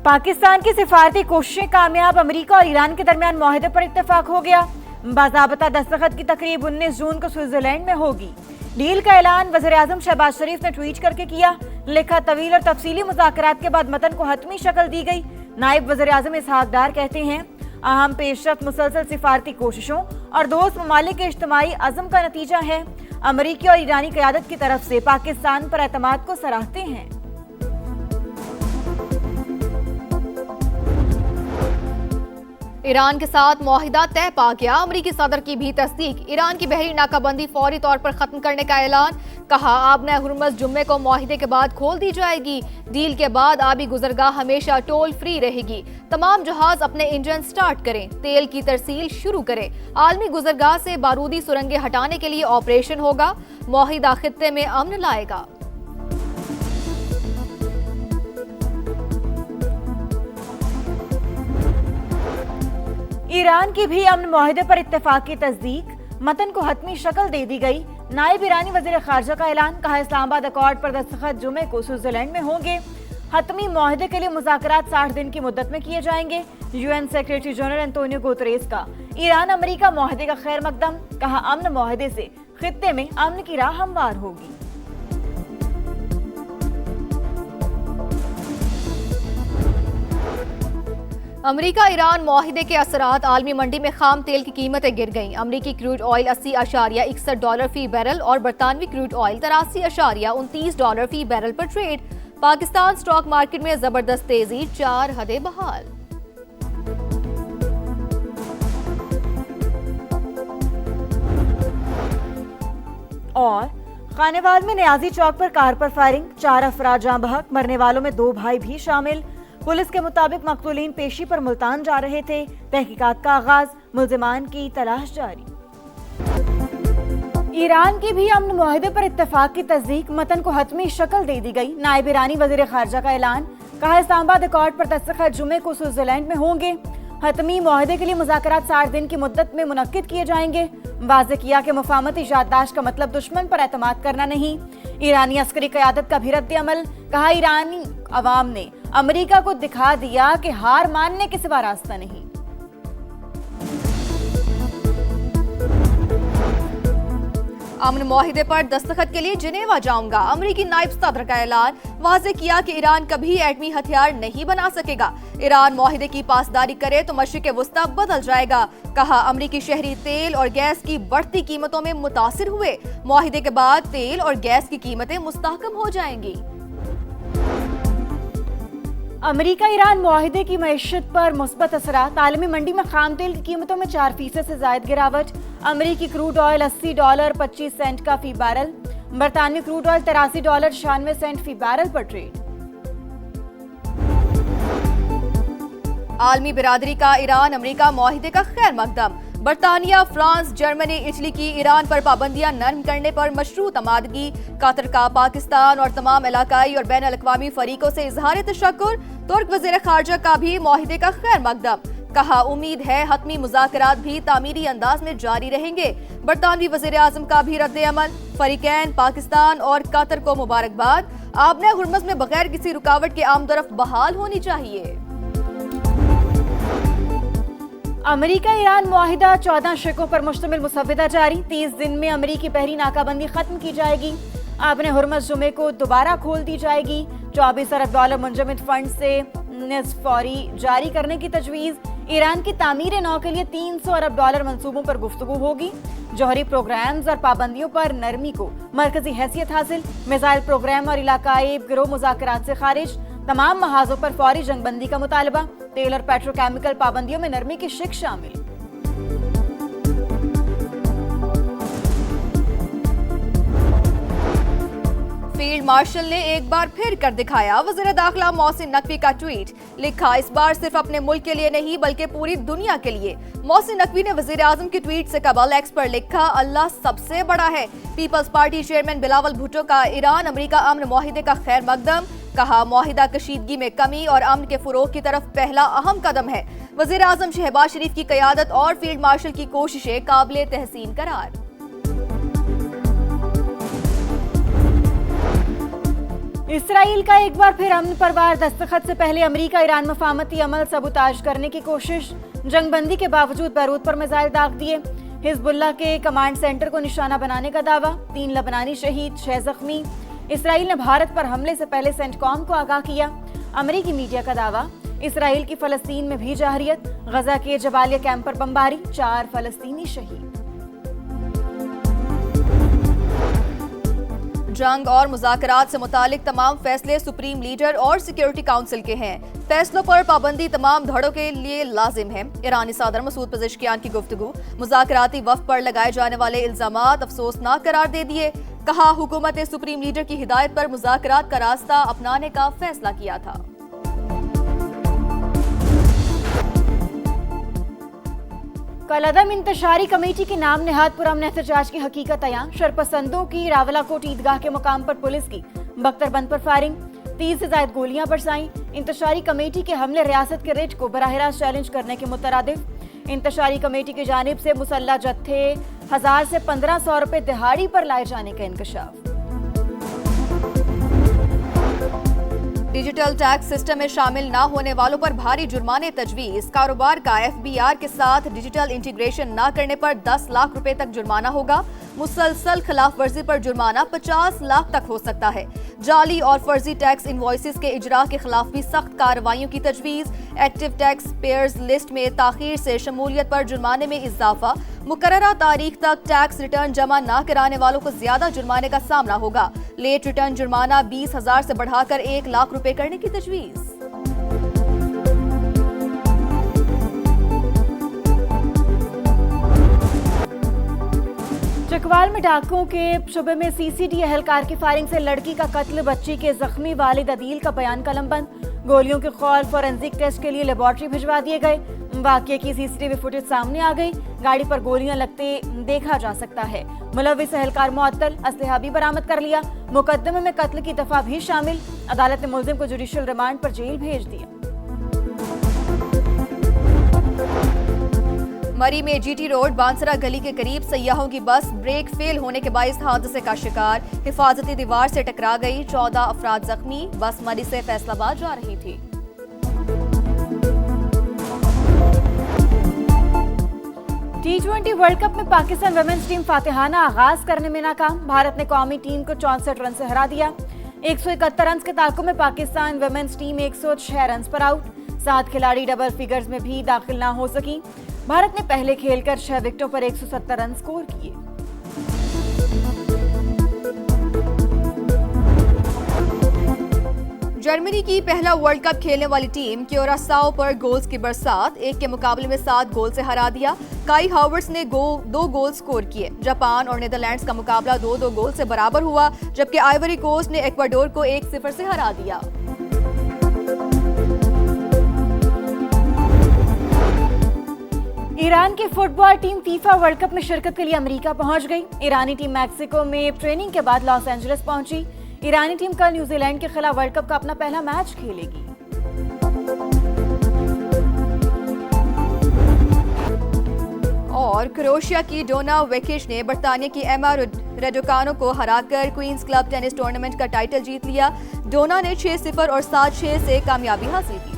पाकिस्तान की सिफारती कोशिशें कामयाब, अमेरिका और ईरान के दरमियान मुआहदे पर इत्तेफाक हो गया। बाज़ाबता दस्तखत की तकरीब 19 जून को स्विट्जरलैंड में होगी। डील का ऐलान वज़ीर-ए-आज़म शहबाज शरीफ ने ट्वीट करके किया। लिखा, तवील और तफसीली मुज़ाकरात के बाद मतन को हतमी शक्ल दी गई। नायब वज़ीर-ए-आज़म इसहाक डार कहते हैं, अहम पेशरफ्त मुसलसल सिफारती कोशिशों और दोस्त ममालिक के इज्तिमाई अज़म का नतीजा है। अमरीकी और ईरानी क़यादत की तरफ से पाकिस्तान पर एतमाद को सराहते हैं। ईरान के साथ मुआहिदा तय पा गया, अमरीकी सदर की भी तस्दीक। ईरान की बहरी नाकाबंदी फौरी तौर पर खत्म करने का ऐलान। कहा, आबना हुर्मुज़ जुम्मे को मुआहिदे के बाद खोल दी जाएगी। डील के बाद आबी गुजरगाह हमेशा टोल फ्री रहेगी। तमाम जहाज अपने इंजन स्टार्ट करें, तेल की तरसील शुरू करें। आलमी गुजरगाह से बारूदी सुरंगें हटाने के लिए ऑपरेशन होगा। मुआहिदा खित्ते में अमन लाएगा। ईरान की भी अमन मुआहिदे पर इत्तेफाक की तस्दीक, मतन को हतमी शक्ल दे दी गई। नायब ईरानी वज़ीर ख़ारजा का ऐलान। कहा, इस्लामाबाद अकॉर्ड पर दस्तखत जुमे को स्विट्जरलैंड में होंगे। हतमी मुआहिदे के लिए मुज़ाकरात 60 दिन की मुद्दत में किए जाएंगे। UN secretary general Antonio Guterres का ईरान अमरीका मुआहिदे का खैर मकदम। कहा, अमन मुआहिदे से खित्ते में अमन की राह हमवार होगी। अमरीका ईरान मुआहिदे के असरात। आलमी मंडी में खाम तेल की कीमतें गिर गईं। अमरीकी क्रूड ऑयल $80.61 फी बैरल और बरतानवी क्रूड ऑयल $83.29 फी बैरल पर ट्रेड। पाकिस्तान स्टॉक मार्केट में जबरदस्त तेजी, 4 हदें बहाल। और खानेवाल में न्याजी चौक पर कार पर फायरिंग, 4 अफराद जाँ बहक, मरने वालों में 2 भाई भी शामिल। पुलिस के मुताबिक मकतूलीन पेशी पर मुल्तान जा रहे थे। तहकीकात का आगाज, मुल्जिमान की तलाश जारी। ईरान की भी अमन मुआहिदे पर इत्तेफाक की तस्दीक, मतन को हतमी शक्ल दे दी गई। नायब ईरानी वज़ीर ख़ारजा का ऐलान। कहा, इस्लामाबाद अकॉर्ड पर दस्तखत जुमे को स्विट्जरलैंड में होंगे। हतमी मुआहिदे के लिए मुज़ाकरात 60 दिन की मुद्दत में मुनक्किद किए जाएंगे। वाज़ेह किया कि मुफाहमती याददाश्त का मतलब दुश्मन पर एतमाद करना नहीं। ईरानी अस्करी क़यादत का भी रद्द अमल। कहा, ईरानी अवाम ने अमेरिका को दिखा दिया कि हार मानने के सिवा रास्ता नहीं। अमन मुआहिदे पर दस्तखत के लिए जिनेवा जाऊंगा, अमरीकी नायब सदर का ऐलान। वाज़ेह किया कि ईरान कभी एटमी हथियार नहीं बना सकेगा। ईरान मुआहिदे की पासदारी करे तो मशरिक़ वस्ता बदल जाएगा। कहा, अमरीकी शहरी तेल और गैस की बढ़ती कीमतों में मुतासिर हुए। मुआहिदे के बाद तेल और गैस की कीमतें मुस्तहकम हो जाएंगी। अमेरिका ईरान मुआहिदे की मईशत पर मुस्बत असरात। आलमी मंडी में खाम तेल की कीमतों में 4% से जायद गिरावट। अमेरिकी क्रूड ऑयल $80.25 का फी बैरल, बरतानवी क्रूड ऑयल $83.96 फी बैरल पर ट्रेड। आलमी बिरादरी का ईरान अमेरिका मुआहिदे का खैर मकदम। बरतानिया, फ्रांस, जर्मनी, इटली की ईरान पर पाबंदियां नरम करने पर मशरूत आमादगी। कतर का पाकिस्तान और तमाम इलाकाई और बैन अल-अक़वामी फरीकों से इजहार तशक्कुर। तुर्क वज़ीर ख़ारजा का भी मुआहिदे का खैर मकदम। कहा, उम्मीद है हतमी मुज़ाकरात भी तामीरी अंदाज में जारी रहेंगे। बरतानवी वज़ीर-ए-आज़म का भी रद्द अमल। फरीकैन, पाकिस्तान और कतर को मुबारकबाद। आबना हुर्मुज़ में बगैर किसी रुकावट के आमदरफ्त बहाल होनी चाहिए। अमेरिका ईरान मुआहिदा 14 शिकों पर मुश्तमिल मुसव्वदा जारी। 30 दिन में अमेरिकी बहरी नाकाबंदी खत्म की जाएगी। आबने हुर्मुज़ जुमे को दोबारा खोल दी जाएगी। $24 अरब मुंजमद फंड से निस्फ फौरी जारी करने की तजवीज़। ईरान की तामीर नौ के लिए $300 अरब मंसूबों पर गुफ्तगू होगी। जौहरी प्रोग्राम्स और पाबंदियों पर नरमी को मरकजी हैसियत हासिल। मिसाइल प्रोग्राम और इलाकाई गिरोह मुज़ाकरात से खारिज। तमाम महाजों पर फौरी जंगबंदी का मुतालबा। तेल और पेट्रोकेमिकल पाबंदियों में नरमी की शिक शामिल। फील्ड मार्शल ने एक बार फिर कर दिखाया। वज़ीर दाखिला मोहसिन नकवी का ट्वीट। लिखा, इस बार सिर्फ अपने मुल्क के लिए नहीं बल्कि पूरी दुनिया के लिए। मोहसिन नकवी ने वज़ीर आज़म की ट्वीट से कबल एक्स पर लिखा, अल्लाह सबसे बड़ा है। Peoples party chairman Bilawal Bhutto का ईरान अमेरिका अमन मुआहिदे का खैर मकदम। कहा, मुआहिदा कशीदगी में कमी और अमन के फरोग की तरफ पहला अहम कदम है। वज़ीर आज़म शहबाज शरीफ की क़यादत और फील्ड मार्शल की कोशिशें काबिले तहसीन करार। इसराइल का एक बार फिर अमन परवार दस्तखत से पहले अमेरिका ईरान मफाहमती अमल सबूताज करने की कोशिश। जंगबंदी के बावजूद बैरूत पर मिसाइल दाग दिए। हिजबुल्लाह के कमांड सेंटर को निशाना बनाने का दावा। 3 लबनानी शहीद, 6 जख्मी। इसराइल ने भारत पर हमले से पहले सेंटकॉम को आगाह किया। अमेरिकी मीडिया का दावा, इसराइल की फलस्तीन में भी जाहरियत। गजा के जबालिया कैंप पर बमबारी, 4 फलस्तीनी शहीद। जंग और मुज़ाकरात से मुतालिक तमाम फैसले सुप्रीम लीडर और सिक्योरिटी काउंसिल के हैं। फैसलों पर पाबंदी तमाम धड़ों के लिए लाजिम है। ईरानी सदर मसूद पज़ेश्कियान की गुफ्तगू। मुज़ाकराती वफ़द पर लगाए जाने वाले इल्जामात अफसोसनाक करार दे दिए। कहा, हुकूमत ने सुप्रीम लीडर की हिदायत पर मुज़ाकरात का रास्ता अपनाने का फैसला किया था। कलअदम इंतशारी कमेटी की नाम नेहाद पुरअमन एहतजाज की हकीकत अयां। शरपसंदों की रावलाकोट ईदगाह के मुकाम पर पुलिस की बख्तरबंद पर फायरिंग, 30 से ज्यादा गोलियां बरसाईं। इंतशारी कमेटी के हमले रियासत के रेट को बराह रास्त चैलेंज करने के मुतरादिफ। इंतशारी कमेटी की जानिब से मुसल्ला जत्थे 1000 से 1500 रुपए दिहाड़ी पर लाए जाने का इंकशाफ। डिजिटल टैक्स सिस्टम में शामिल न होने वालों पर भारी जुर्माने तजवीज। कारोबार का FBR के साथ डिजिटल इंटीग्रेशन न करने पर 10 लाख रुपए तक जुर्माना होगा। मुसलसल खिलाफ वर्जी पर जुर्माना 50 लाख तक हो सकता है। जाली और फर्जी टैक्स इनवॉइसेस के इजरा के खिलाफ भी सख्त कार्रवाइयों की तजवीज। एक्टिव टैक्स पेयर्स लिस्ट में ताखीर से शमूलियत पर जुर्माने में इजाफा। मुकर्ररा तारीख तक टैक्स रिटर्न जमा न कराने वालों को ज्यादा जुर्माने का सामना होगा। लेट रिटर्न जुर्माना 20,000 से बढ़ाकर 1 लाख रुपए करने की तजवीज। चकवाल में डाकुओं के शुबे में CCD एहलकार की फायरिंग से लड़की का कत्ल, बच्ची के जख्मी वालिद अदील का बयान कलमबंद। गोलियों के खौल फॉरेंसिक टेस्ट के लिए लेबोरेटरी भिजवा दिए गए। वाकये की CCTV फुटेज सामने आ गई। गाड़ी पर गोलियां लगते देखा जा सकता है। मुलविस एहलकार मुअत्तल, असलहा भी बरामद कर लिया। मुकदमे में कत्ल की दफा भी शामिल। अदालत ने मुलजिम को जुडिशियल रिमांड पर जेल भेज दिया। मरी में GT रोड बांसरा गली के करीब सयाहों की बस ब्रेक फेल होने के बाइस हादसे का शिकार। हिफाजती दीवार से टकरा गई, 14 अफराद जख्मी। बस मरी से फैसलाबाद जा रही थी। T20 वर्ल्ड कप में पाकिस्तान वुमेन्स टीम फातिहाना आगाज करने में नाकाम। भारत ने कौमी टीम को 64 रन से हरा दिया। 171 रन के ताक़ुब में पाकिस्तान वुमेन्स टीम 106 रन पर आउट। 7 खिलाड़ी डबल फिगर्स में भी दाखिल ना हो सकी। भारत ने पहले खेलकर 6 विकेटों पर 170 रन स्कोर किए। जर्मनी की पहला वर्ल्ड कप खेलने वाली टीम क्यूरासाओ पर गोल्स की बरसात। 1 के मुकाबले में 7 गोल से हरा दिया। काई हावर्ट्स ने 2 गोल स्कोर किए। जापान और नीदरलैंड्स का मुकाबला 2-2 गोल से बराबर हुआ, जबकि आइवरी कोस्ट ने इक्वाडोर को 1-0 से हरा दिया। ईरान की football team FIFA world cup में शिरकत के लिए अमेरिका पहुंच गई। ईरानी टीम मैक्सिको में ट्रेनिंग के बाद लॉस एंजलिस पहुंची। ईरानी टीम कल न्यूजीलैंड के खिलाफ वर्ल्ड कप का अपना पहला मैच खेलेगी। और क्रोएशिया की डोना वेकिच ने बर्तानिया की एमा रेडोकानो को हराकर क्वींस क्लब टेनिस टूर्नामेंट का टाइटल जीत लिया। डोना ने 6-0 और 7-6 से कामयाबी हासिल की।